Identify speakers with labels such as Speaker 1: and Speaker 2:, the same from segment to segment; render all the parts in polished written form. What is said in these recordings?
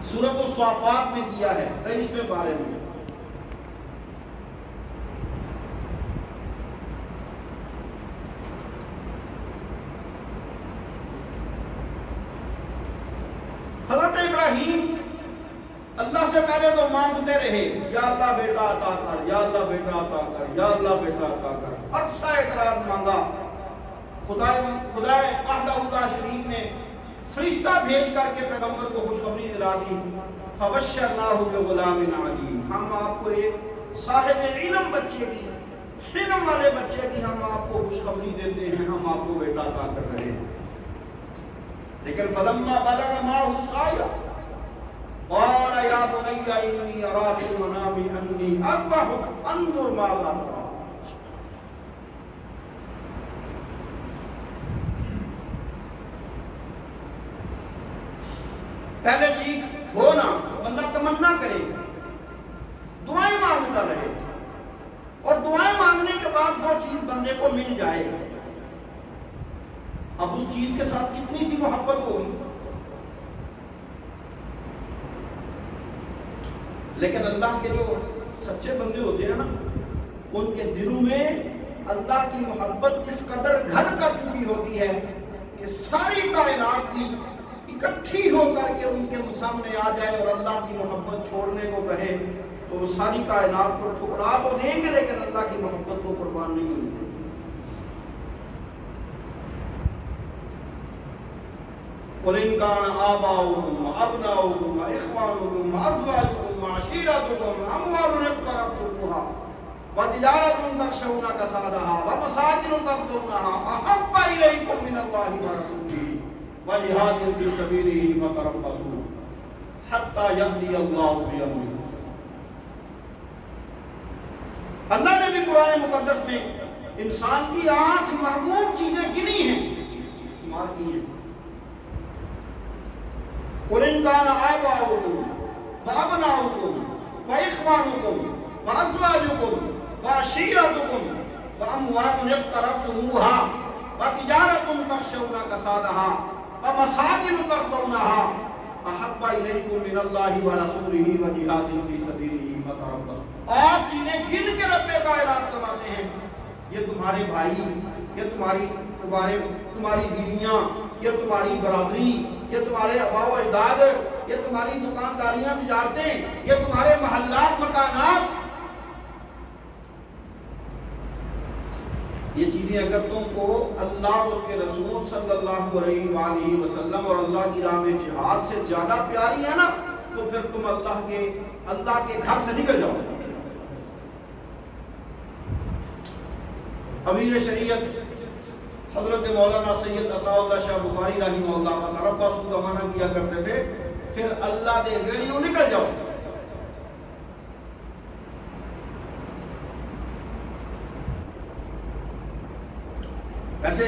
Speaker 1: سورۃ الصافات میں کیا ہے 23ویں پارے میں. حضرت ابراہیم اللہ سے پہلے تو مانگتے رہے، یا اللہ بیٹا عطا کر، یا اللہ بیٹا عطا کر، یا اللہ بیٹا عطا کر. عرصہ اقرار مانگا. خدا وحدہ شریف نے فرشتہ بھیج کر کے پیغمبر کو خوشخبری دلا دی. فبشرناہ بغلام علیم، ہم آپ کو ایک صاحب علم بچے کی، علم والے بچے کی ہم آپ کو خوشخبری دیتے ہیں، ہم آپ کو بیٹا عطا کر رہے ہیں. لیکن فلما بلغ معه السعي قال يا بني إني أرى في المنام أني أذبحك فانظر ماذا ترى. پہلے چیز ہو نا، بندہ تمنا کرے، دعائیں مانگتا رہے، اور دعائیں مانگنے کے بعد وہ چیز بندے کو مل جائے. اب اس چیز کے ساتھ کتنی سی محبت ہوگی. لیکن اللہ کے جو سچے بندے ہوتے ہیں نا، ان کے دلوں میں اللہ کی محبت اس قدر گھر کر چکی ہوتی ہے کہ ساری کائنات بھی اکٹھی ہو کر کے ان کے سامنے آ جائے اور اللہ کی محبت چھوڑنے کو کہے تو وہ ساری کائنات کو ٹھکرا تو دیں گے، لیکن اللہ کی محبت کو قربان نہیں ہوگی. قل إن كان آباؤكم وأبناؤكم وإخوانكم وأزواجكم وعشيرتكم أموال اقترفتموها وتجارة تخشون كسادها ومساكن ترضونها أحب إليكم من الله ورسوله وجهاد في سبيله فتربصوا حتى يأتي الله بأمره. اللہ نے بھی قرآن مقدس میں انسان کی 8 محبوب چیزیں گنی ہیں، شمار کی ہیں. قل إن كان آباؤكم وأبناؤكم وإخوانكم وأزواجكم وعشيرتكم وأموال اقترفتموها وتجارة تخشون كسادها ومساكن ترضونها أحب إليكم من الله ورسوله وجهاد في سبيله فتربصوا. آپ چیزیں گن کے رب کائنات فرماتے ہیں، یہ تمہارے بھائی، یہ تمہاری بیویاں، یہ تمہاری برادری، یہ تمہارے آباء و اجداد، یہ تمہاری دکانداریاں، تجارتیں، یہ تمہارے محلات، مکانات. یہ چیزیں اگر تم کو اللہ اور اس کے رسول صلی اللہ علیہ وآلہ وسلم اور اللہ کی راہ میں جہاد سے زیادہ پیاری ہے نا، تو پھر تم اللہ کے گھر سے نکل جاؤ. امیر شریعت حضرت مولانا سید عطا اللہ شاہ بخاری رحمہ اللہ فتربصوا کا معنی کیا کرتے تھے پھر اللہ دے گھڑیوں نکل جاؤ. ویسے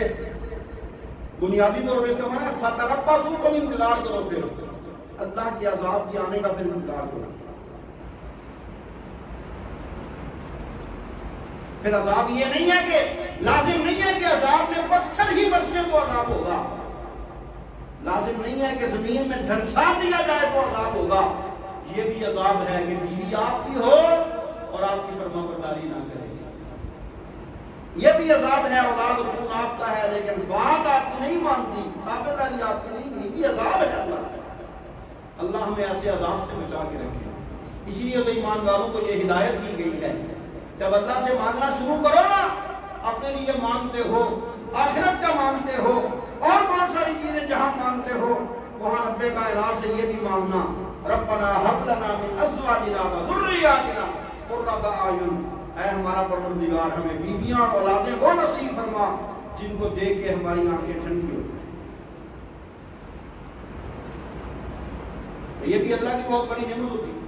Speaker 1: بنیادی طور پر اس کا معنی ہے فتربصوا، تم انتظار کرو، پھر اللہ کے عذاب کے آنے کا پھر انتظار کرو. پھر عذاب یہ نہیں ہے کہ لازم نہیں ہے کہ عذاب میں پتھر ہی برسے تو عذاب ہوگا، لازم نہیں ہے کہ زمین میں دھنسا دیا جائے تو عذاب ہوگا. یہ بھی عذاب ہے کہ بیوی آپ کی ہو اور آپ کی فرما برداری نہ کرے. یہ بھی عذاب ہے اولاد خون آپ کا ہے لیکن بات آپ کی نہیں مانتی، تابع داری آپ کی نہیں. یہ بھی عذاب ہے. اللہ ہمیں ایسے عذاب سے بچا کے رکھے. اسی لیے تو ایمان والوں کو یہ ہدایت دی گئی ہے، جب اللہ سے مانگنا شروع کرو نا، اپنے لیے مانگتے ہو، آخرت کا مانگتے ہو، اور بہت ساری چیزیں جہاں مانگتے ہو وہاں رب کائنات سے یہ بھی مانگنا، ربنا هب لنا من ازواجنا وذرياتنا قرۃ اعین. اے ہمارا پروردگار ہمیں بیویاں اور اولادیں وہ نصیب فرما جن کو دیکھ کے ہماری آنکھیں ٹھنڈی ہو. یہ بھی اللہ کی بہت بڑی نعمت ہوتی ہے.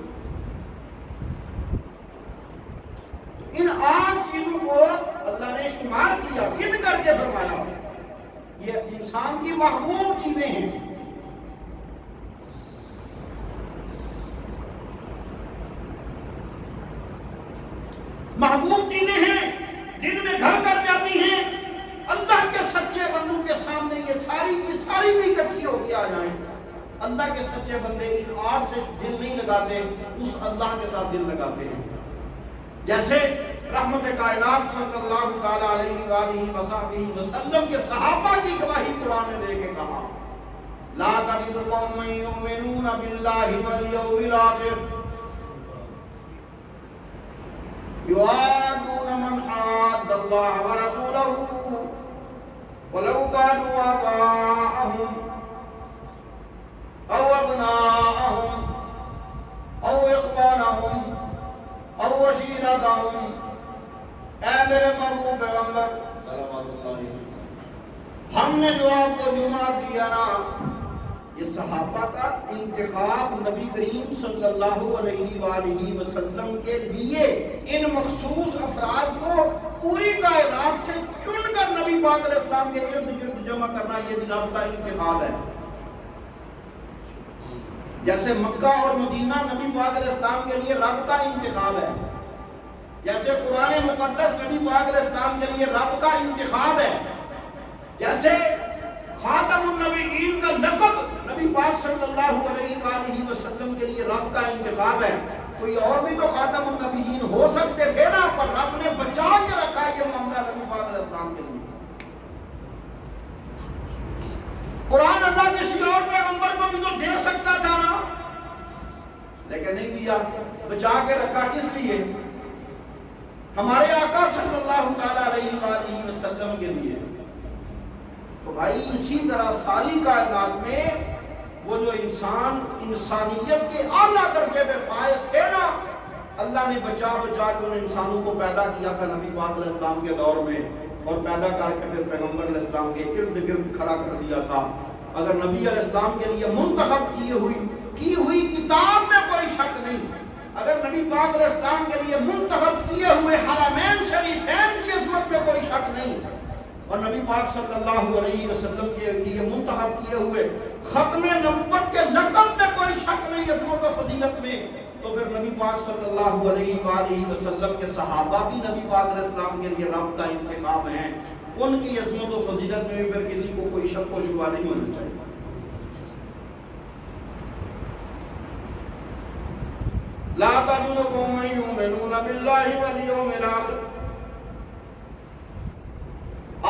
Speaker 1: ان 8 چیزوں کو اللہ نے شمار کیا، گن کر کے فرمایا یہ انسان کی محبوب چیزیں ہیں. محبوب چیزیں ہیں، دل میں گھر کر جاتی ہیں. اللہ کے سچے بندوں کے سامنے یہ ساری کی ساری بھی اکٹھی ہو کے آ جائیں. اللہ کے سچے بندے ان 8 سے دل نہیں لگاتے، اس اللہ کے ساتھ دل لگاتے ہیں۔ جیسے رحمت کائنات صلی اللہ تعالیٰ علیہ وآلہ وصحبہ وسلم کے صحابہ کی گواہی قرآن نے دے کے کہا لا تجد قوما یؤمنون باللہ والیوم الآخر یوادون من حاد اللہ ورسولہ ولو كانوا آباءهم او ابناءهم او اخوانهم او عشیرتهم۔ اے میرے محبوب پیغمبر صلوات اللہ علیہ وسلم، ہم نے جو آپ کو جمعہ دیا نا، یہ صحابہ کا انتخاب نبی کریم صلی اللہ علیہ وآلہ وسلم کے لیے ان مخصوص افراد کو پوری کائنات سے چن کر نبی پاک علیہ السلام کے ارد گرد جمع کرنا، یہ رب کا انتخاب ہے۔ جیسے مکہ اور مدینہ نبی پاک علیہ السلام کے لیے رب کا انتخاب ہے، جیسے قرآن مقدس نبی پاک علیہ السلام کے لیے رب کا انتخاب ہے، جیسے خاتم النبیین کا لقب نبی پاک صلی اللہ علیہ وآلہ وسلم کے لیے رب کا انتخاب ہے۔ کوئی اور بھی تو خاتم النبیین ہو سکتے تھے نا، پر رب نے بچا کے رکھا یہ معاملہ نبی پاک علیہ السلام کے لیے۔ قرآن اللہ کے شیعہ اور پیغمبر کو بھی تو دے سکتا تھا نا، لیکن نہیں دیا، بچا کے رکھا۔ کس لیے؟ ہمارے آقا صلی اللہ تعالیٰ علیہ وآلہ وسلم کے لیے۔ تو بھائی اسی طرح ساری کائنات میں وہ جو انسان انسانیت کے اعلیٰ درجے پہ فائز تھے نا، اللہ نے بچا بچا کے ان انسانوں کو پیدا کیا تھا نبی پاک علیہ السلام کے دور میں، اور پیدا کر کے پھر پیغمبر علیہ السلام کے ارد گرد کھڑا کر دیا تھا۔ اگر نبی علیہ السلام کے لیے منتخب کی ہوئی کتاب میں کوئی شک نہیں، اگر نبی پاک علیہ السلام کے لیے منتخب کیے ہوئے حرمین شریفین کی عظمت میں کوئی شک نہیں، اور نبی پاک صلی اللہ علیہ وسلم کے لیے منتخب کیے ہوئے ختم نبوت کے لقب میں کوئی شک نہیں عظمت و فضیلت میں، تو پھر نبی پاک صلی اللہ علیہ وآلہ وسلم کے صحابہ بھی نبی پاک علیہ السلام کے لیے رب کا انتخاب ہیں، ان کی عظمت و فضیلت میں بھی پھر کسی کو کوئی شک و شبہ نہیں ہونا چاہیے۔ لا تجد قوما یؤمنون باللہ والیوم الآخر،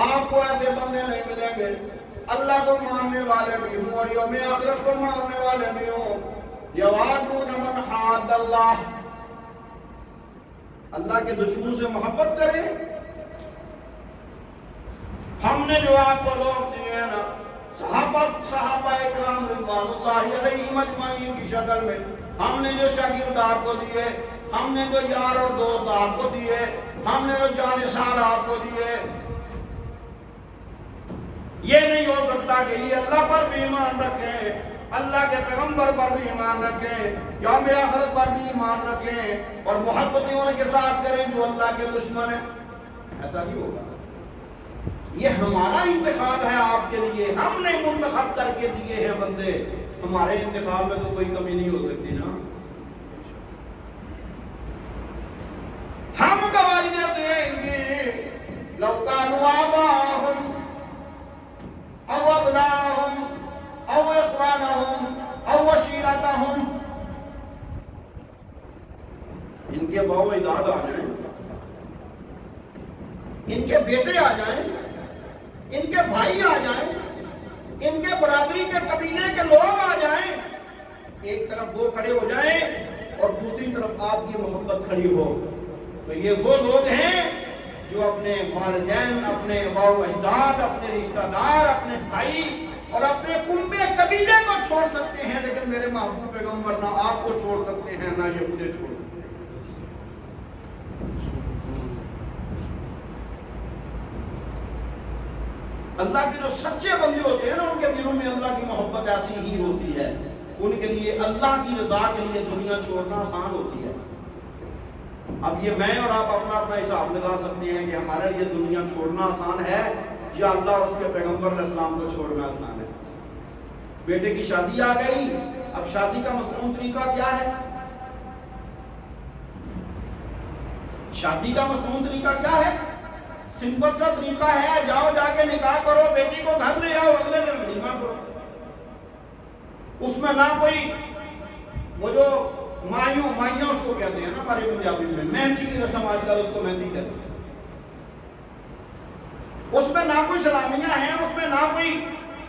Speaker 1: آپ کو ایسے بندے نہیں ملیں گے اللہ کو ماننے والے بھی ہوں اور یوم آخرت کو ماننے والے بھی ہوں، یوادون من حاد اللہ، اللہ کے دشمنوں سے محبت کریں۔ ہم نے جو آپ کو لوگ دیے ہیں نا، صحابہ اکرام رضوان اللہ علیہم اجمعین کی شکل میں، ہم نے جو شاگرد آپ کو دیے، ہم نے جو یار اور دوست آپ کو دیے، ہم نے جو جانشار آپ کو دیے، یہ نہیں ہو سکتا کہ یہ اللہ پر بھی ایمان رکھیں، اللہ کے پیغمبر پر بھی ایمان رکھیں، یوم آخرت پر بھی ایمان رکھیں، اور محبت ان کے ساتھ کریں جو اللہ کے دشمن ہیں۔ ایسا نہیں ہوگا۔ یہ ہمارا انتخاب ہے آپ کے لیے، ہم نے منتخب کر کے دیے ہیں بندے، ہمارے انتخاب میں تو کوئی کمی نہیں ہو سکتی نا۔ ہم گواہی دیتے ہیں ان کی، لو کانوا آباءہم او ابناءہم او اخوانہم او عشیرتہم، ان کے باؤ اجداد آ جائیں، ان کے بیٹے آ جائیں، ان کے بھائی آ جائیں، ان کے برادری کے قبیلے کے لوگ آ جائیں، ایک طرف وہ کھڑے ہو جائیں اور دوسری طرف آپ کی محبت کھڑی ہو، تو یہ وہ لوگ ہیں جو اپنے والدین، اپنے باؤ اجداد، اپنے رشتہ دار، اپنے بھائی اور اپنے کنبے قبیلے کو چھوڑ سکتے ہیں، لیکن میرے محبوب پیغمبر نہ آپ کو چھوڑ سکتے ہیں نہ یہ مجھے چھوڑ سکتے ہیں۔ اللہ کے جو سچے بندے ہوتے ہیں نا، ان کے دلوں میں اللہ کی محبت ایسی ہی ہوتی ہے، ان کے لیے اللہ کی رضا کے لیے دنیا چھوڑنا آسان ہوتی ہے۔ اب یہ میں اور آپ اپنا اپنا حساب لگا سکتے ہیں کہ ہمارے لیے دنیا چھوڑنا آسان ہے یا اللہ اور اس کے پیغمبر علیہ السلام کو چھوڑنا آسان ہے۔ بیٹے کی شادی آ گئی، اب شادی کا مصنون طریقہ کیا ہے؟ شادی کا مصنون طریقہ کیا ہے؟ سمپل سا طریقہ ہے، جاؤ جا کے نکاح کرو، بیٹی کو گھر لے آؤ، اگلے دن ولیمہ کرو۔ اس میں نہ کوئی وہ جو مائیوں اس کو کہتے ہیں نا ہمارے پنجابی میں، مہندی کی رسم آج کل اس کو مہندی کہتے ہیں، اس میں نہ کوئی سلامیاں ہیں، اس میں نہ کوئی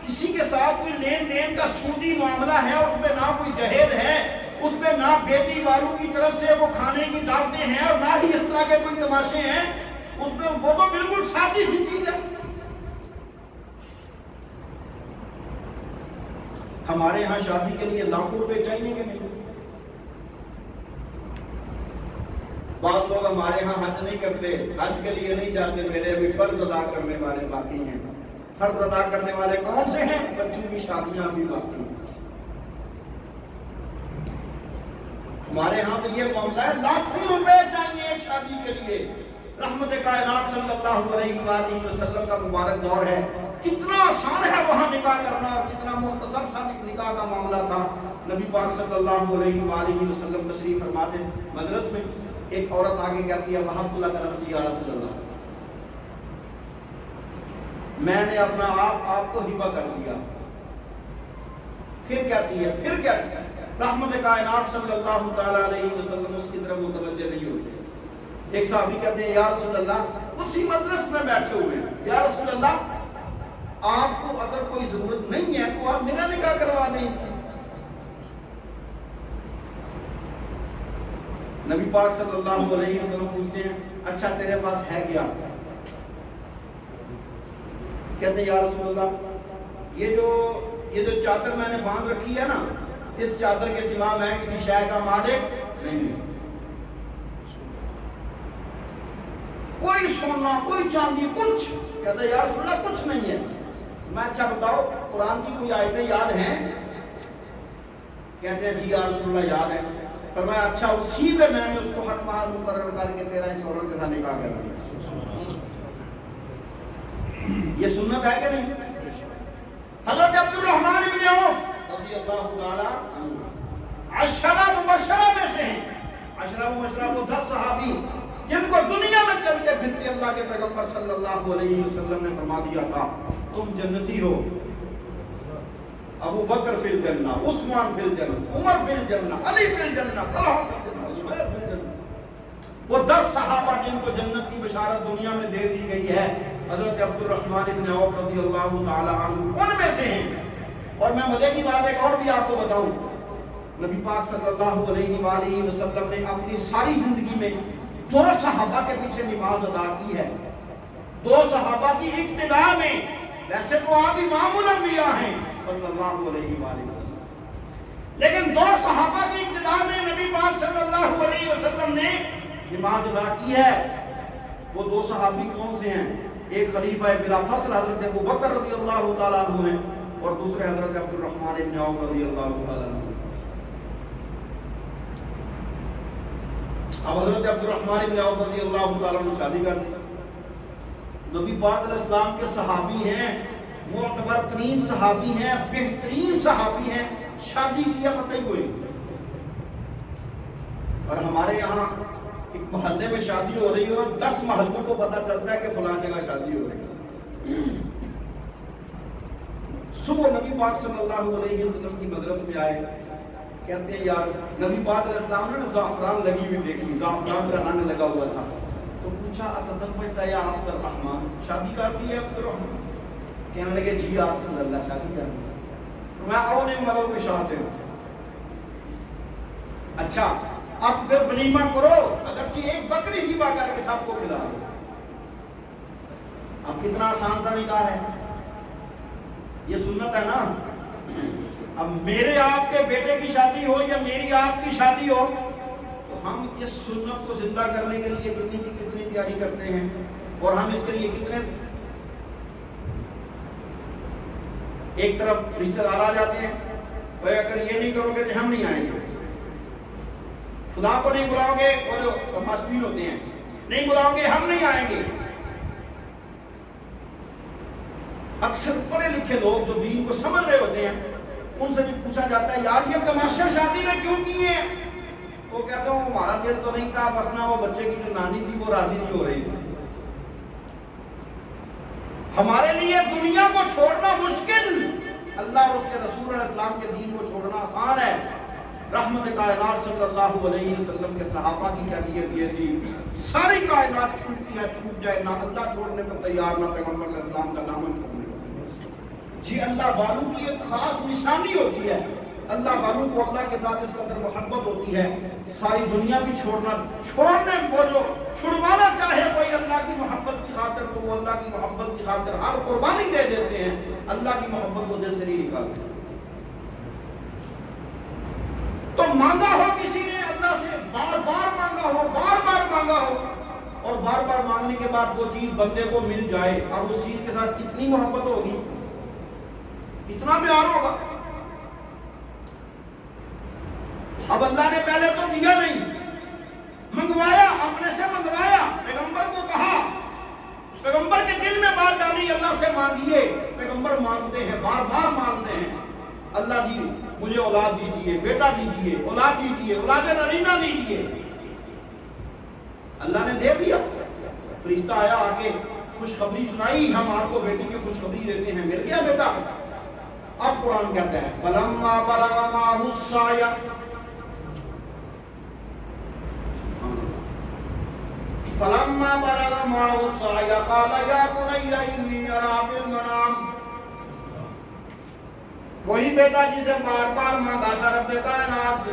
Speaker 1: کسی کے ساتھ کوئی لین دین کا سودی معاملہ ہے، اس میں نہ کوئی جہیز ہے، اس میں نہ بیٹی والوں کی طرف سے وہ کھانے کی دعوتیں ہیں، اور نہ ہی اس طرح کے کوئی تماشے ہیں، اس میں وہ تو بالکل سادی سی چیز ہے۔ ہمارے ہاں شادی کے لیے لاکھوں روپے چاہیے کہ نہیں؟ بعض لوگ ہمارے ہاں حج نہیں کرتے، حج کے لیے نہیں جاتے، میرے ابھی فرض ادا کرنے والے باقی ہیں۔ فرض ادا کرنے والے کون سے ہیں؟ بچوں کی شادیاں بھی باقی ہیں۔ ہمارے ہاں تو یہ معاملہ ہے، لاکھوں روپے چاہیے ایک شادی کے لیے۔ رحمت کائنات صلی اللہ علیہ وآلہ وسلم کا مبارک دور ہے، کتنا آسان ہے وہاں نکاح کرنا، اور کتنا مختصر سا نکاح کا معاملہ تھا۔ نبی پاک صلی اللہ علیہ وآلہ وسلم تشریف فرماتے مجلس میں، ایک عورت آگے کہتی ہے وہب اللہ کا نفسی یا رسول اللہ، میں نے اپنا آپ کو ہبہ کر دیا۔ پھر کہتی ہے رحمت کائنات صلی اللہ تعالی علیہ وسلم اس کی طرف متوجہ نہیں ہوتے۔ ایک صحابی کہتے ہیں یا رسول اللہ، اسی مجلس میں بیٹھے ہوئے ہیں، یا رسول اللہ آپ کو اگر کوئی ضرورت نہیں ہے تو آپ میرا نکاح کروا دیں اس سے۔ نبی پاک صلی اللہ علیہ وسلم پوچھتے ہیں اچھا تیرے پاس ہے کیا؟ کہتے ہیں یا رسول اللہ یہ جو چادر میں نے باندھ رکھی ہے نا، اس چادر کے سوا میں کسی شے کا مالک نہیں ہوں، کوئی سونا کوئی چاندی کچھ۔ کہتا ہے یا رسول اللہ کچھ نہیں ہے۔ میں اچھا بتاؤ قرآن کی کوئی آیتیں یاد ہیں؟ کہتے ہیں جی یا رسول اللہ یاد ہے۔ فرمایا اچھا اسی پہ میں نے اس کو حق مہر مقرر کر کے تیرا اس عورت کے ساتھ نکاح کر دیا۔ یہ سنت ہے کہ نہیں؟ حضرت عبد الرحمن بن عوف رضی اللہ تعالی عشرہ مبشرہ میں سے ہیں۔ عشرہ مبشرہ وہ 10 صحابی جن کو دنیا میں چلتے پھرتے اللہ کے پیغمبر صلی اللہ علیہ وسلم نے فرما دیا تھا تم جنتی ہو، ابو بکر فی الجنہ، عثمان فی الجنہ، عمر فی الجنہ، علی فی الجنہ، طلحہ فی الجنہ، زبیر فی الجنہ۔ وہ 10 صحابہ جن کو جنت کی بشارت دنیا میں دے دی گئی ہے، حضرت عبد الرحمن بن عوف رضی اللہ تعالی عنہ ان میں سے ہیں۔ اور میں مزے کی بات ایک اور بھی آپ کو بتاؤں، نبی پاک صلی اللہ علیہ وآلہ وسلم نے اپنی ساری زندگی میں 2 صحابہ کے پیچھے نماز ادا کی ہے۔ 2 صحابہ کی ابتدا میں، ویسے تو آپ امام الانبیاء ہیں صلی اللہ علیہ وآلہ وسلم، لیکن 2 صحابہ کی ابتدا میں نبی پاک صلی اللہ علیہ وسلم نے نماز ادا کی ہے۔ وہ 2 صحابی کون سے ہیں؟ ایک خلیفہ بلا فصل حضرت ابو بکر رضی اللہ تعالیٰ عنہ ہیں، اور دوسرے حضرت عبد الرحمن بن عوف رضی اللہ تعالیٰ عنہ۔ اب حضرت عبد الرحمن بن عوف رضی اللہ تعالیٰ عنہ شادی کر دی۔ نبی پاک علیہ السلام کے صحابی ہیں، معتبر ترین صحابی ہیں، بہترین صحابی ہیں، شادی کیا پتہ ہی کوئی۔ اور ہمارے یہاں ایک محلے میں شادی ہو رہی ہو، 10 محلوں کو پتہ چلتا ہے کہ فلاں جگہ شادی ہو رہی ہے۔ صبح نبی پاک صلی اللہ علیہ وسلم کی مجلس میں آئے، کہتے ہیں یار نبی پاک علیہ السلام نے زعفران لگی ہوئی دیکھی، زعفران کا رنگ لگا ہوا تھا، تو پوچھا اتزوجت یا عبد الرحمن، شادی کر لی ہے عبد الرحمن؟ کہنے لگے جی یا رسول اللہ شادی کر لی۔ میں آؤ نہیں مرو کے شاہتے ہوں۔ اچھا اب پھر ولیمہ کرو، اگرچہ ایک بکری ذبح کر کے سب کو کھلا دو۔ اب کتنا آسان سا نکاح ہے، یہ سنت ہے نا۔ اب میرے آپ کے بیٹے کی شادی ہو یا میری آپ کی شادی ہو تو ہم اس سنت کو زندہ کرنے کے لیے کتنی تیاری کرتے ہیں، اور ہم اس کے لیے کتنے، ایک طرف رشتہ دار آ جاتے ہیں بھائی اگر یہ نہیں کرو گے تو ہم نہیں آئیں گے، خدا کو نہیں بلاؤ گے، وہ جو کماسبین ہوتے ہیں نہیں بلاؤ گے ہم نہیں آئیں گے۔ اکثر پڑھے لکھے لوگ جو دین کو سمجھ رہے ہوتے ہیں ان سے بھی پوچھا جاتا ہے یار یہ تماشا شادی میں کیوں کیے ہیں؟ وہ کہتا ہوں ہمارا دل تو نہیں تھا، بس نہ وہ بچے کی جو نانی تھی وہ راضی نہیں ہو رہی تھی۔ ہمارے لیے دنیا کو چھوڑنا مشکل، اللہ اور اس کے رسول علیہ السلام کے دین کو چھوڑنا آسان ہے۔ رحمت کائنات صلی اللہ علیہ وسلم کے صحابہ کی کیفیت یہ تھی، ساری کائنات چھوٹتی ہے، چھوٹ جائے، نہ اللہ چھوڑنے کو تیار، نہ پیغمبر علیہ السلام کا دامن چھوڑنے کو۔ جی اللہ والوں کی ایک خاص نشانی ہوتی ہے، اللہ والوں کو اللہ کے ساتھ اس قدر محبت ہوتی ہے، ساری دنیا بھی چھوڑنے وہ جو چھڑوانا چاہے کوئی اللہ کی محبت کی خاطر، تو وہ اللہ کی محبت کی خاطر ہر قربانی دے دیتے ہیں، اللہ کی محبت کو دل سے نہیں نکالتے۔ تو مانگا ہو کسی نے اللہ سے، بار بار مانگا ہو، بار بار مانگا ہو، اور بار بار مانگنے کے بعد وہ چیز بندے کو مل جائے، اب اس چیز کے ساتھ کتنی محبت ہوگی، کتنا پیار ہوگا۔ اب اللہ نے پہلے تو دیا نہیں، منگوایا، اپنے سے منگوایا، پیغمبر کو کہا، پیغمبر کے دل میں بات ڈالی، اللہ سے مانگیے۔ پیغمبر مانگتے ہیں، بار بار مانگتے ہیں، اللہ جی مجھے اولاد دیجئے، بیٹا دیجئے، اولاد دیجئے، اولاد نرینہ دیجئے۔ اللہ نے دے دیا، فرشتہ آیا، آ کے خوشخبری سنائی، ہم آپ کو بیٹی کی خوشخبری دیتے ہیں، مل گیا بیٹا۔ اب قرآن کہتا ہے فَلَمَّا بَلَغَ مَعَهُ السَّعْيَ فَلَمَّا بَلَغَ مَعَهُ السَّعْيَ قَالَ يَا بُنَيَّ إِنِّي أَرَىٰ فِي الْمَنَامِ، وہی بیٹا جسے بار بار مانگا تھا رب کائنات سے،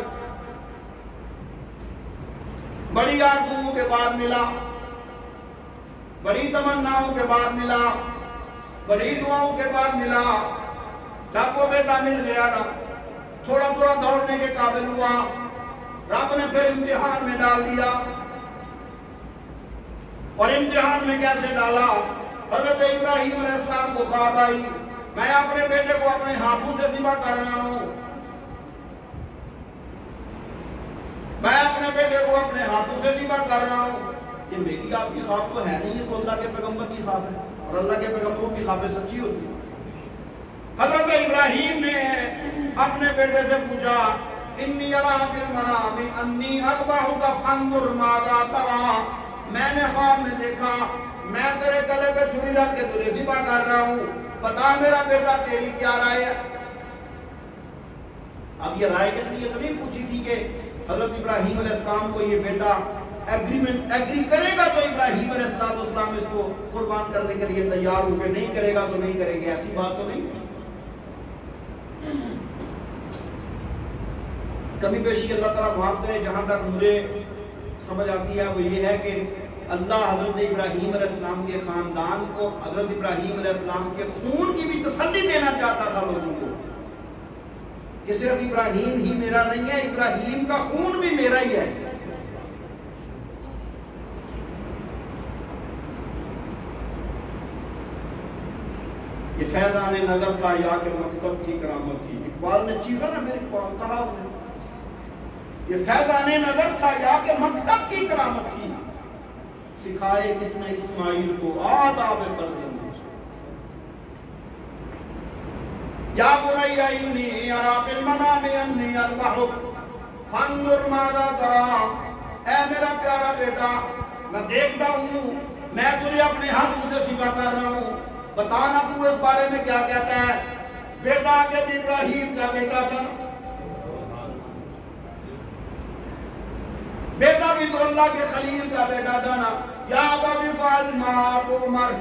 Speaker 1: بڑی آرزوؤں کے بعد ملا، بڑی تمناؤں کے بعد ملا، بڑی دعاؤں کے بعد ملا، جب وہ بیٹا مل گیا نا، تھوڑا تھوڑا دوڑنے کے قابل ہوا، رب نے پھر امتحان میں ڈال دیا۔ اور امتحان میں کیسے ڈالا؟ حضرت ابراہیم علیہ السلام کو خواب آئی، میں اپنے بیٹے کو اپنے ہاتھوں سے ذبح کر رہا ہوں، میں اپنے بیٹے کو اپنے ہاتھوں سے ذبح کر رہا ہوں۔ یہ میری آپ کی خواب تو ہے نہیں، یہ تو اللہ کے پیغمبر کی خواب ہے، اور اللہ کے پیغمبروں کی خوابیں سچی ہوتی ہیں۔ حضرت ابراہیم نے اپنے بیٹے سے پوچھا انی اریٰ فی المنام انی اذبحک فانظر ماذا تری، میں نے خواب میں دیکھا میں تیرے گلے پہ چھری رکھ کے تجھے ذبح کر رہا ہوں، بتا میرا بیٹا تیری کیا رائے ہے۔ اب یہ رائے اس لیے تو نہیں پوچھی تھی کہ حضرت ابراہیم علیہ السلام کو یہ بیٹا ایگری کرے گا تو ابراہیم علیہ السلام اس کو قربان کرنے کے لیے تیار ہو کے، نہیں کرے گا تو نہیں کرے گا، ایسی بات تو نہیں تھی۔ کمی بیشی اللہ تعالیٰ معاف کرے، جہاں تک مجھے سمجھ آتی ہے وہ یہ ہے کہ اللہ حضرت ابراہیم علیہ السلام کے خاندان کو، حضرت ابراہیم علیہ السلام کے خون کی بھی تسلی دینا چاہتا تھا لوگوں کو، کہ صرف ابراہیم ہی میرا نہیں ہے، ابراہیم کا خون بھی میرا ہی ہے۔ یہ فیضان نظر تھا یا کہ مکتب کی کرامت تھی، اقبال نے چیخا نا، میرے اقبال کہا اس نے، یہ فیضان نظر تھا یا کہ مکتب کی کرامت تھی، سکھائے کس نے اسماعیل کو آداب فرزند۔ یا بنی انی اریٰ فی المنام انی اذبحک فانظر ماذا تری، اے میرا پیارا بیٹا میں دیکھتا ہوں میں تجھے اپنے ہاتھوں سے ذبح کر رہا ہوں، بتانا تو اس بارے میں کیا کہتا ہے۔ بیٹا آگے بھی ابراہیم کا بیٹا تھا، بیٹا بھی تو اللہ کے خلیل کا بیٹا تھا نا۔ یا ابت افعل ما تؤمر،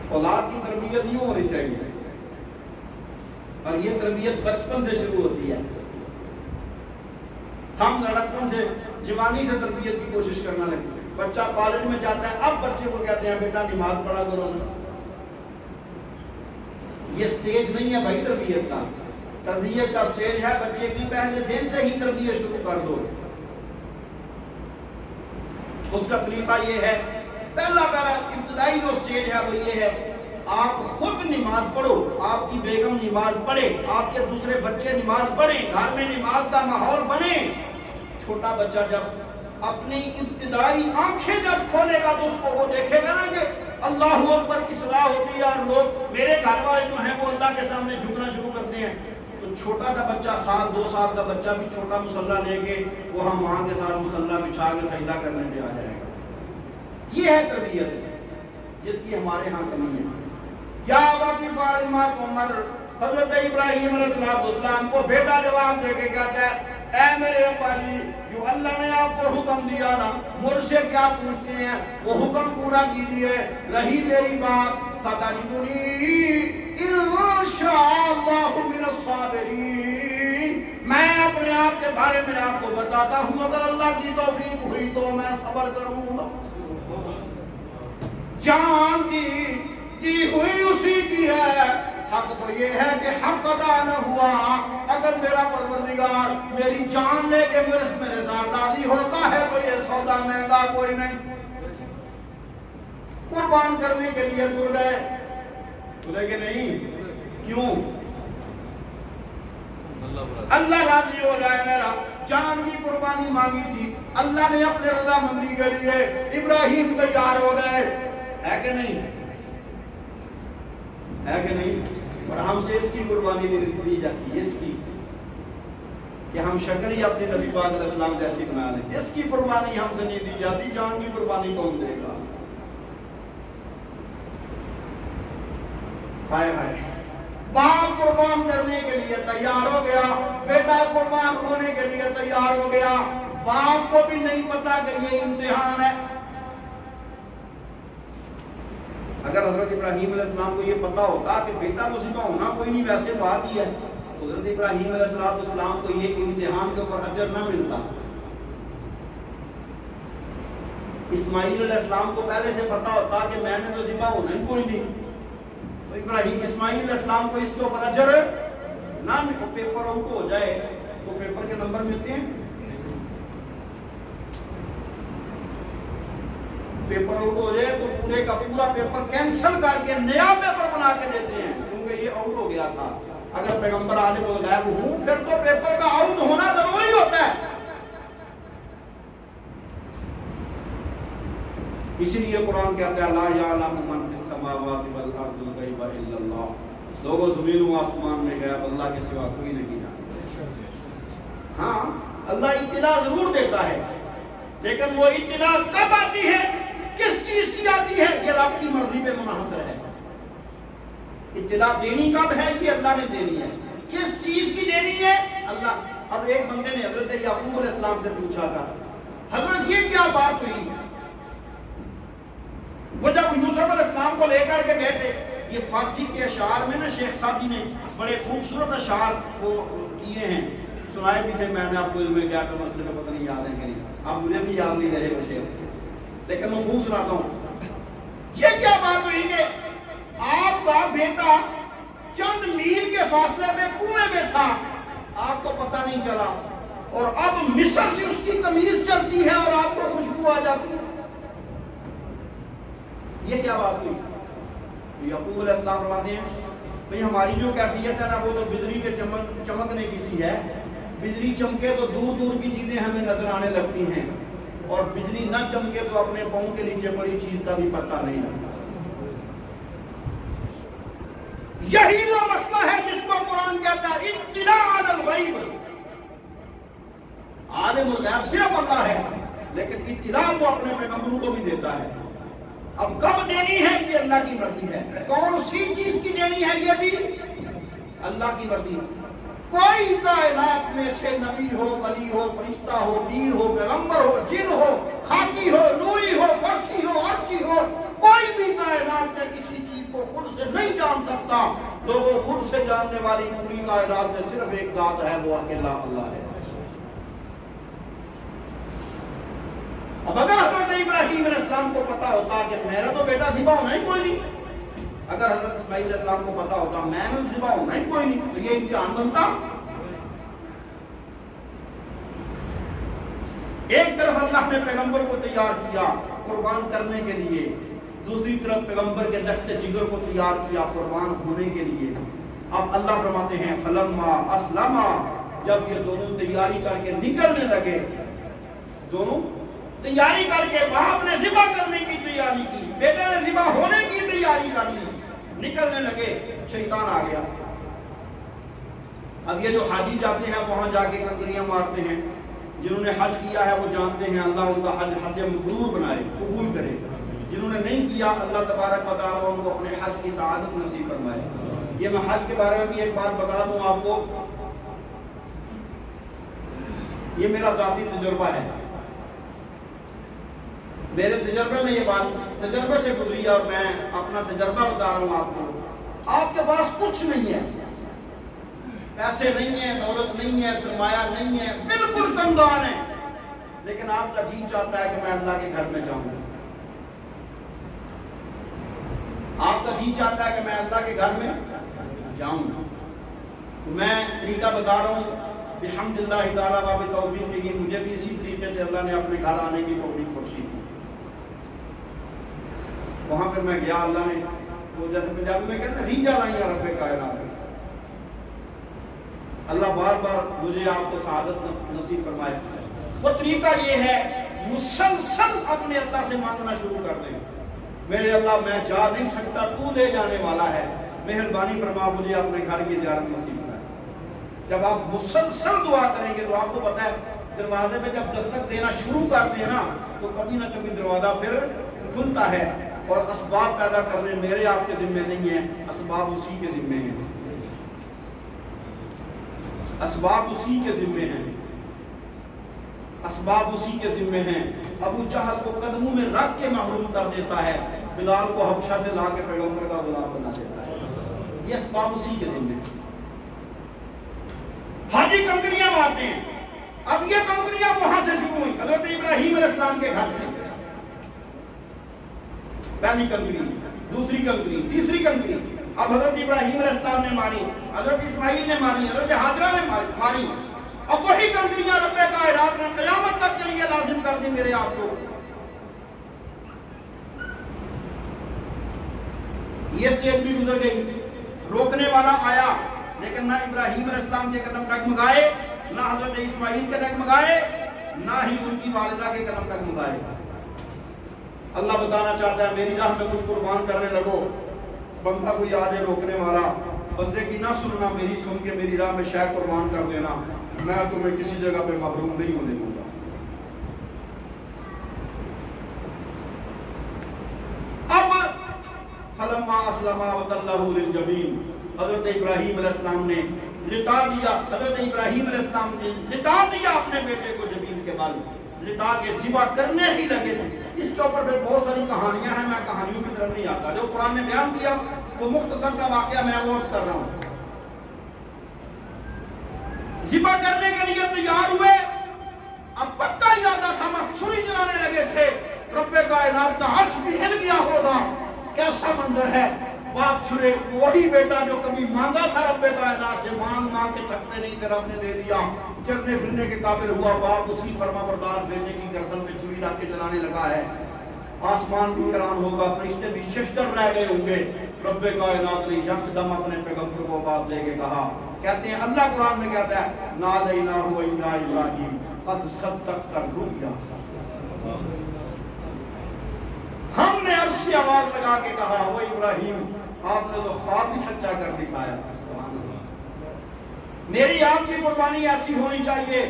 Speaker 1: اولاد کی تربیت یوں ہونی چاہیے، اور یہ تربیت بچپن سے شروع ہوتی ہے۔ ہم لڑکپن سے، جوانی سے تربیت کی کوشش کرنا لگتے ہیں، بچہ کالج میں جاتا ہے، اب بچے کو کہتے ہیں بیٹا نماز پڑھا کرو نا۔ یہ سٹیج نہیں ہے بھائی تربیت کا، تربیت کا سٹیج ہے بچے کی پہلے دن سے ہی تربیت شروع کر دو۔ اس کا طریقہ یہ ہے، پہلا ابتدائی جو سٹیج ہے وہ یہ ہے، آپ خود نماز پڑھو، آپ کی بیگم نماز پڑھے، آپ کے دوسرے بچے نماز پڑھیں، گھر میں نماز کا ماحول بنے۔ چھوٹا بچہ جب اپنی ابتدائی آنکھیں جب کھولے گا تو اس کو وہ دیکھے گا نا کہ اللہ اکبر کی صلاح ہوتی ہے، اور لوگ میرے گھر والے جو ہیں وہ اللہ کے سامنے جھکنا شروع کرتے ہیں، تو چھوٹا سا بچہ، سال 2 سال کا بچہ بھی چھوٹا مصلی لے کے وہ ہم وہاں کے ساتھ مصلی بچھا کے سجدہ کرنے پہ آ جائے گا۔ یہ ہے تربیت۔ جس کی ہمارے ہاں کمی ہے. یا ابتی فعل ما تؤمر، حضرت ابراہیم علیہ السلام کو بیٹا جواب دے کے کہتا ہے اے میرے ابا جی، جو اللہ نے آپ کو حکم دیا نا، مجھ سے کیا پوچھتے ہیں، وہ حکم پورا کیجیے. رہی میری بات، ستجدنی انشاءاللہ من الصابرین، میں اپنے آپ کے بارے میں آپ کو بتاتا ہوں، اگر اللہ کی توفیق ہوئی تو میں صبر کروں گا. جان دی ہوئی اسی کی ہے، حق تو یہ ہے کہ حق ادا نہ ہوا. اگر میرا پروردگار میری جان لے کے میرے ساتھ راضی ہوتا ہے تو یہ سودا مہنگا کوئی نہیں. قربان کرنے کے لیے تلے کہ نہیں، کیوں؟ اللہ راضی ہو جائے. میرا جان کی قربانی مانگی تھی، اللہ نے اپنے رضامندی کے لیے ابراہیم تیار ہو گئے. ہے کہ نہیں؟ ہے کہ نہیں؟ اور ہم سے اس کی قربانی نہیں دی جاتی، اس کی کہ ہم شکل ہی اپنے نبی پاک علیہ السلام جیسی بنا لیں. اس کی قربانی ہم سے نہیں دی جاتی. جان کی قربانی کون دے گا؟ ہائے ہائے. باپ قربان کرنے کے لیے تیار ہو گیا، بیٹا قربان ہونے کے لیے تیار ہو گیا. باپ کو بھی نہیں پتا کہ یہ امتحان ہے. اگر حضرت ابراہیم علیہ السلام کو یہ پتا ہوتا کہ بیٹا تو ذبح ہونا کوئی نہیں، ویسے بات ہی ہے، حضرت ابراہیم علیہ السلام کو یہ امتحان کے اوپر اجر نہ ملتا. اسماعیل علیہ السلام کو پہلے سے پتا ہوتا کہ میں نے تو ذبح ہونا ہی کوئی نہیں، تو اسماعیل علیہ السلام کو اس کے اوپر اجر نہ ملے. پیپر آؤٹ ہو جائے تو پیپر کے نمبر ملتے ہیں، پیپر آؤٹ ہو جائے تو پورے کا پورا پیپر کینسل کر کے نیا پیپر بنا کے دیتے ہیں، کیونکہ یہ آؤٹ ہو گیا تھا. اگر پیغمبر عالم الغیب ہوں پھر تو پیپر کا آؤٹ ہونا ضروری ہوتا ہے. اسی لیے قرآن کہتا ہے لا یعلم من فی السماوات والارض الغیب الا اللہ، لوگوں زمین و آسمان میں غیب اللہ کے سوا کوئی نہیں جانتا. ہاں اللہ اطلاع ضرور دیتا ہے، لیکن وہ اطلاع کب آتی ہے، کس چیز کی آتی ہے، یہ رب کی مرضی پہ منحصر ہے. اطلاع دینی کب ہے، یہ اللہ نے دینی ہے. کس چیز کی دینی ہے، اللہ. اب ایک بندے نے حضرت یعقوب علیہ السلام سے پوچھا تھا حضرت یہ کیا بات ہوئی، وہ جب یوسف علیہ السلام کو لے کر کے گئے تھے. یہ فارسی کے اشعار میں نا شیخ سعدی نے بڑے خوبصورت اشعار کو کیے ہیں، سنائے بھی تھے. میں نے آپ کو علم غیب کے مسئلے میں پتہ نہیں یاد ہے کہ نہیں، اب مجھے بھی یاد نہیں رہے وہ شعر، لیکن میں خوب سناتا ہوں. یہ کیا بات ہوئی کہ آپ کا بیٹا چند میل کے فاصلے پہ کنویں میں تھا، آپ کو پتہ نہیں چلا، اور اب مصر سے اس کی تمیز چلتی ہے اور آپ کو خوشبو آ جاتی ہے. یہ کیا بات ہوئی؟ یعقوب علیہ السلام فرماتے ہیں بھئی ہماری جو کیفیت ہے نا وہ تو بجلی کے چمکنے کی سی ہے. بجلی چمکے تو دور دور کی چیزیں ہمیں نظر آنے لگتی ہیں، اور بجلی نہ چمکے تو اپنے پاؤں کے نیچے بڑی چیز کا بھی پتہ نہیں لگتا. یہی وہ مسئلہ ہے جس کو قرآن کہتا ہے اطلاع علی الغیب. عالم الغیب صرف اللہ ہے، لیکن اطلاع وہ اپنے پیغمبروں کو بھی دیتا ہے. اب کب دینی ہے یہ اللہ کی مرضی ہے، کون سی چیز کی دینی ہے یہ بھی اللہ کی مرضی ہے. کوئی کائنات میں سے نبی ہو، ولی ہو، فرشتہ ہو، پیر ہو، پیغمبر ہو، جن ہو، خاکی ہو، نوری ہو، فرشی ہو، عرشی ہو، کوئی بھی کائنات میں کسی چیز کو خود سے نہیں جان سکتا. لوگوں خود سے جاننے والی پوری کائنات میں صرف ایک ذات ہے، وہ اکیلا اللہ ہے. اب اگر حضرت ابراہیم علیہ السلام کو پتا ہوتا کہ میرا تو بیٹا ذبح ہونا ہی کوئی نہیں، اگر حضرت اسماعیل علیہ السلام کو پتا ہوتا میں نے ذبح ہونا ہی کوئی نہیں، تو یہ امتحان بنتا. ایک طرف اللہ نے پیغمبر کو تیار کیا قربان کرنے کے لیے، دوسری طرف پیغمبر کے لخت جگر کو تیار کیا قربان ہونے کے لیے. اب اللہ فرماتے ہیں فلما اسلما، جب یہ دونوں تیاری کر کے نکلنے لگے، دونوں تیاری کر کے باپ نے ذبح کرنے کی تیاری کی، بیٹے نے ذبح ہونے کی تیاری کر لی، نکلنے لگے، شیطان آ گیا. اب یہ جو حاجی جاتے ہیں وہاں جا کے کنکریاں مارتے ہیں، جنہوں نے حج کیا ہے وہ جانتے ہیں اللہ ان کا حج مبرور بنائے، قبول کرے. جنہوں نے نہیں کیا اللہ تبارک و تعالیٰ ان کو اپنے حج کی سعادت نصیب فرمائے۔ یہ میں حج کے بارے میں بھی ایک بات بتا دوں آپ کو، یہ میرا ذاتی تجربہ ہے، میرے تجربے میں یہ بات تجربے سے گزری اور میں اپنا تجربہ بتا رہا ہوں آپ کو۔ آپ کے پاس کچھ نہیں ہے، پیسے نہیں ہیں، دولت نہیں ہے، سرمایہ نہیں ہے، بالکل کنگال ہیں، لیکن آپ کا جی چاہتا ہے کہ میں اللہ کے گھر میں جاؤں، آپ کا جی چاہتا ہے کہ میں اللہ کے گھر میں جاؤں۔ تو میں طریقہ بتا رہا ہوں، الحمدللہ تعالیٰ باب توفیق کی مجھے بھی اسی طریقے سے اللہ نے اپنے گھر آنے کی توفیق بخشی تھی۔ وہاں پہ میں گیا، اللہ نے وہ جیسے پنجابی میں کہتے ہیں ریجا لائیاں رب کائنات، اللہ بار بار مجھے آپ کو سعادت نصیب فرمائے۔ وہ طریقہ یہ ہے، مسلسل اپنے اللہ سے مانگنا شروع کر دیں، میرے اللہ میں جا نہیں سکتا، تو لے جانے والا ہے، مہربانی فرما مجھے اپنے گھر کی زیارت نصیب کرے۔ جب آپ مسلسل دعا کریں گے تو آپ کو پتہ ہے دروازے پہ جب دستک دینا شروع کر دیں نا تو کبھی نہ کبھی دروازہ پھر کھلتا ہے، اور اسباب پیدا کرنے میرے آپ کے ذمہ نہیں ہیں، اسباب اسی کے ذمہ ہیں، اسباب اسی کے ذمہ ہیں، اسباب اسی کے ذمہ ہیں۔ ابو جہل کو قدموں میں رکھ کے محروم کر دیتا ہے، بلال کو حبشہ سے لا کے پیغمبر کا غلام بنا دیتا ہے، یہ اسباب اسی کے ذمہ ہیں۔ حاجی کنکریاں مارتے ہیں، اب یہ کنکریاں وہاں سے شروع ہوئی، حضرت ابراہیم علیہ السلام کے گھر سے، پہلی کنکری، دوسری کنکری، تیسری کنکری، اب حضرت ابراہیم علیہ السلام نے ماری، حضرت اسماعیل نے ماری، حضرت حاجرہ نے ماری، اب وہی کنکریاں رب کائنات نے قیامت تک کے لیے لازم کر دی میرے آپ کو۔ یہ سٹیج بھی گزر گئی، روکنے والا آیا، لیکن نہ ابراہیم علیہ السلام کے قدم ڈگمگائے، نہ حضرت اسماعیل کے ڈگمگائے، نہ ہی ان کی والدہ کے قدم ڈگمگائے۔ اللہ بتانا چاہتا ہے میری راہ میں کچھ قربان کرنے لگو، بندہ کوئی آجے روکنے والا، بندے کی نہ سننا، میری سن کے میری راہ میں شے قربان کر دینا، میں تمہیں کسی جگہ پہ محروم نہیں ہونے دوں گا۔ اب فلما اسلما وتلہ للجبین، حضرت ابراہیم علیہ السلام نے لٹا دیا، حضرت ابراہیم علیہ السلام نے لٹا دیا اپنے بیٹے کو جبین کے بل، لٹا کے ذبح کرنے ہی لگے تھے۔ اس کے اوپر پھر بہت ساری کہانیاں ہیں، میں کہانیوں کی طرف نہیں آتا، جو قرآن نے بیان کیا وہ مختصر سا واقعہ میں وہ کر رہا ہوں۔ ذبح کرنے کے لیے تیار ہوئے، اب پکا ارادہ تھا، بس چھری چلانے لگے تھے، رب کائنات کا عرش بھی ہل گیا ہوگا، کیسا منظر ہے، باپ چھرے، وہی بیٹا جو کبھی مانگا تھا رب کائنات سے، مانگ مانگ کے تھکتے نہیں تھے، رب نے دے دیا، چلنے پھرنے کے قابل ہوا، باپ اسی فرما بردار بیٹے کی گردن پہ چھری رکھ کے چلانے لگا ہے۔ آسمان بھی حیران ہوگا، فرشتے بھی ششدر رہ گئے ہوں گے۔ رب کائنات نے یکدم اپنے پیغمبر کو بات دے کے کہا، کہتے ہیں اللہ قرآن میں کہتا ہے نادیناہ یا ابراہیم قد صدقت الرؤیا، ہم نے عرش سے آواز لگا کے کہا وہ ابراہیم آپ نے تو خواب بھی سچا کر دکھایا۔ میری آپ کی قربانی ایسی ہونی چاہیے،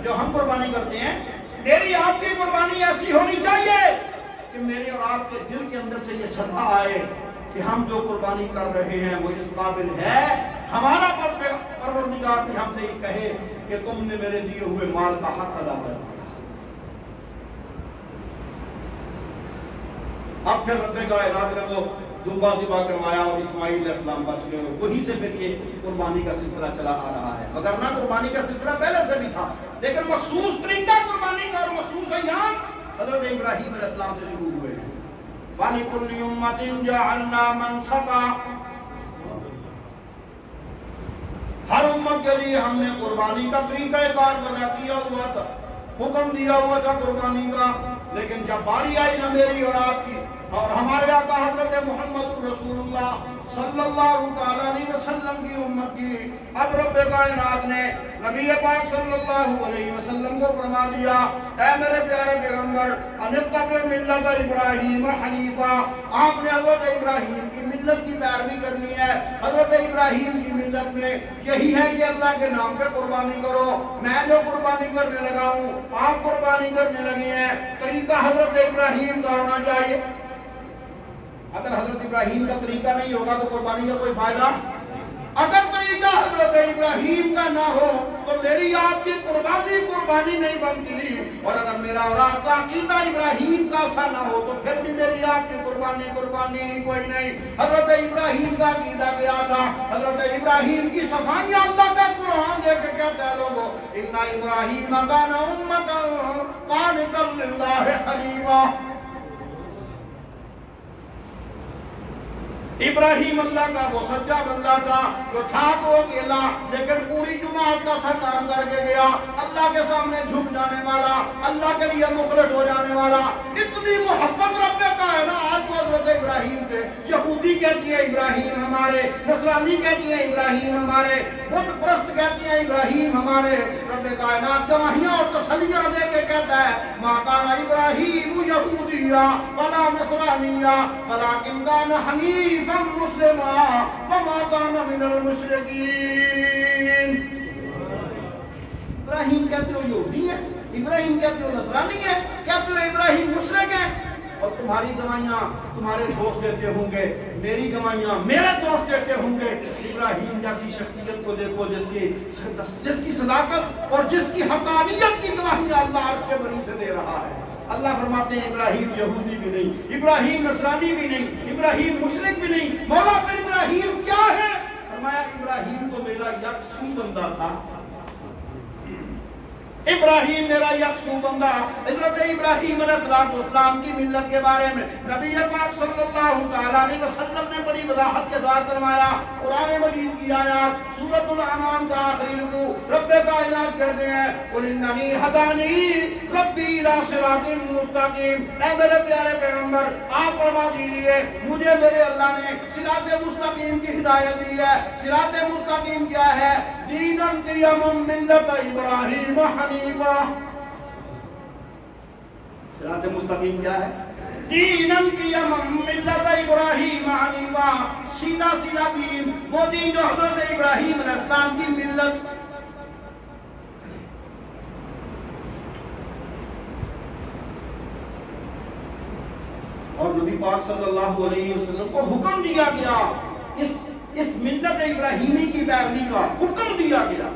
Speaker 1: جو ہم قربانی کرتے ہیں، میری آپ کی قربانی ایسی ہونی چاہیے کہ میرے اور آپ کے دل کے اندر سے یہ صدا آئے کہ ہم جو قربانی کر رہے ہیں وہ اس قابل ہے، ہمارا پروردگار بھی ہم سے یہ کہے کہ تم نے میرے دیے ہوئے مال کا حق ادا کیا۔ اب پھر رب کائنات نے وہ دمبا ذبح کروایا اور اسماعیل علیہ السلام بچ گئے، وہیں سے پھر یہ قربانی کا سلسلہ چلا آ رہا ہے، وگرنہ قربانی کا سلسلہ پہلے سے بھی تھا، لیکن مخصوص طریقہ قربانی کا اور مخصوص ایام حضرت ابراہیم علیہ السلام سے شروع ہوئے ہیں۔ وَلِكُلِّ أُمَّةٍ جَعَلْنَا مَنْسَكًا، ہر امت کے لیے ہم نے قربانی کا طریقہ کار وضع کیا ہوا تھا، حکم دیا ہوا تھا قربانی کا، لیکن جب باری آئی نہ میری اور آپ کی اور ہمارے آقا حضرت محمد رسول اللہ صلی اللہ تعالیٰ علیہ وسلم کی امت کی. اب رب کائنات نے نبی پاک صلی اللہ علیہ وسلم کو فرما دیا اے میرے پیارے پیغمبر انتبع ملت ابراہیم حنیفا. آپ نے حضرت ابراہیم کی ملت کی پیروی کرنی ہے. حضرت ابراہیم کی ملت میں یہی ہے کہ اللہ کے نام پہ قربانی کرو. میں جو قربانی کرنے لگا ہوں آپ قربانی کرنے لگے ہیں. طریقہ حضرت ابراہیم کا ہونا چاہیے. اگر حضرت ابراہیم کا طریقہ نہیں ہوگا تو قربانی کا کوئی فائدہ. اگر طریقہ حضرت ابراہیم کا نہ ہو تو میری آپ کی قربانی نہیں بنتی. اور اگر میرا اور آپ کا عقیدہ ابراہیم کا سا نہ ہو تو پھر بھی میری آپ کی قربانی کوئی نہیں. حضرت ابراہیم کا عقیدہ کیا تھا؟ حضرت ابراہیم کی صفائیاں اللہ کا قرآن دے کے کہتا ہے لوگوں ان ابراہیم کان امۃ قانتا للہ حنیفا. ابراہیم اللہ کا وہ سچا بندہ تھا جو تھا تو اکیلا لیکن پوری جماعت کا سا کام کر کے گیا. اللہ کے سامنے جھک جانے والا, اللہ کے لیے مخلص ہو جانے والا. اتنی محبت رب کائنات کو حضرت ابراہیم سے. یہودی کہتی ہے ابراہیم ہمارے, نصرانی کہتی ہے ابراہیم ہمارے, بت پرست کہتی ہے ابراہیم ہمارے. رب کائنات گواہیاں اور تسلیاں دے کے کہتا ہے ما کان ابراہیم یہودیا ولا نصرانیا ولکن کان حنیفا مسلما وما کان من المشرکین. ابراہیم کہتے ہو یہودی ہے, ابراہیم کہتے ہو نصرانی ہے, کہتے ہو ابراہیم مشرک ہے. اور تمہاری گواہیاں تمہارے دوست دیتے ہوں گے, میری گواہیاں میرے دوست دیتے ہوں گے. ابراہیم جیسی شخصیت کو دیکھو جس کی صداقت اور جس کی حقانیت کی گواہیاں اللہ عرش کے بری سے دے رہا ہے. اللہ فرماتے ہیں ابراہیم یہودی بھی نہیں, ابراہیم نصرانی بھی نہیں, ابراہیم مشرک بھی نہیں. مولا پھر ابراہیم کیا ہے؟ فرمایا ابراہیم تو میرا یکسو بندہ تھا. ابراہیم میرا یکسو بندہ. حضرت ابراہیم علیہ السلام کی ملت کے بارے میں نبی پاک صلی اللہ تعالیٰ علیہ وسلم نے بڑی وضاحت کے ساتھ فرمایا. قرآن مجید کی آیات سورۃ الانعام کا آخری رکوع رب کائنات کہتے ہیں قل اننی ہدانی ربی الی صراط مستقیم. اے میرے پیارے پیغمبر آپ فرما دیجئے مجھے میرے اللہ نے صراط مستقیم کی ہدایت دی ہے. صراط مستقیم کیا ہے؟ دیناً قیما ملت ابراہیم حنیفا. صراط مستقیم کیا ہے؟ دیناً قیما ملت ابراہیم حنیفا. سیدھا سیدھا دین, وہ دین جو حضرت ابراہیم علیہ السلام کی ملت. اور نبی پاک صلی اللہ علیہ وسلم کو حکم دیا گیا اس ملت ابراہیمی کی پیروی کا حکم دیا گیا.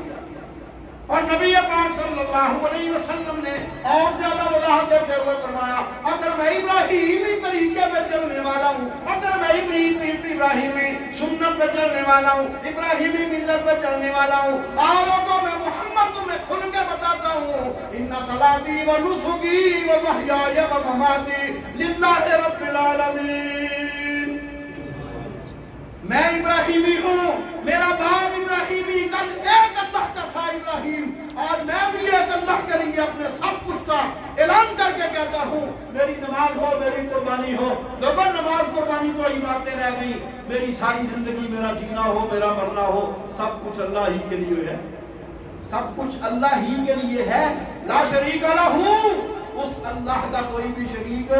Speaker 1: اور نبی پاک صلی اللہ علیہ وسلم نے اور زیادہ وضاحت دیتے ہوئے فرمایا اگر میں ابراہیمی طریقے پہ چلنے والا ہوں, اگر میں ابراہیمی سنت پہ چلنے والا ہوں, ابراہیمی ملت پہ چلنے والا ہوں, آؤ تو میں محمد تمہیں کھل کے بتاتا ہوں ان صلاتی و نسکی و محیای و مماتی للہ رب العالمین. میں ابراہیمی ہوں, میرا باپ ابراہیمی, کل ایک اللہ کا تھا ابراہیم, آج میں بھی ایک اللہ کے لیے اپنے سب کچھ کا اعلان کر کے کہتا ہوں میری نماز ہو, میری قربانی ہو. لیکن نماز قربانی تو ہی باتیں رہ گئی. میری ساری زندگی, میرا جینا ہو, میرا مرنا ہو, سب کچھ اللہ ہی کے لیے ہے. سب کچھ اللہ ہی کے لیے ہے. لا شریک لہ, اس اللہ کا کوئی بھی شریک.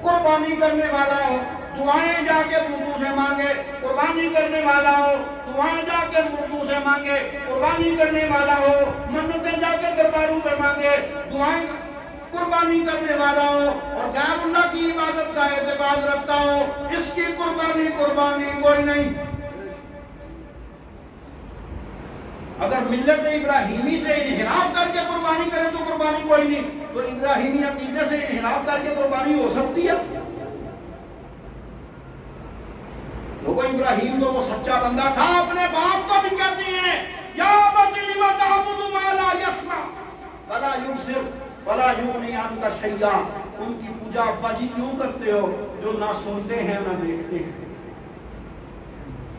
Speaker 1: قربانی کرنے والا ہو, دعائیں جا کے مردوں سے مانگے, قربانی کرنے والا ہو, دعائیں جا کے مردوں سے مانگے, قربانی کرنے والا ہو, منتیں جا کے درباروں پہ مانگے, دعائیں قربانی کرنے والا ہو, اور غیر اللہ کی عبادت کا اعتقاد رکھتا ہو, اس کی قربانی کوئی نہیں. اگر ملت ابراہیمی سے انحراف کر کے قربانی کرے تو قربانی کوئی نہیں, تو ابراہیمی عقیدے سے انحراف کر کے قربانی ہو سکتی ہے. لوگوں ابراہیم تو وہ سچا بندہ تھا, اپنے باپ کو بھی کہتے ہیں یا ابت لم تعبد ما لا يسمع ولا يبصر ولا یغنی عنک شیئا. ان کی پوجا ابا جی کیوں کرتے ہو جو نہ سنتے ہیں نہ دیکھتے ہیں.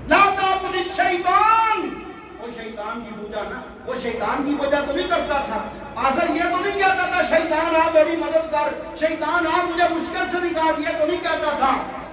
Speaker 1: لا تعبد الشیطان, وہ شیطان کی پوجا نا, وہ شیطان کی پوجا تو نہیں کرتا تھا. آخر یہ تو نہیں کہتا تھا شیطان آ میری مدد کر, شیطان آ مجھے مشکل سے نکال, یہ تو نہیں کہتا تھا.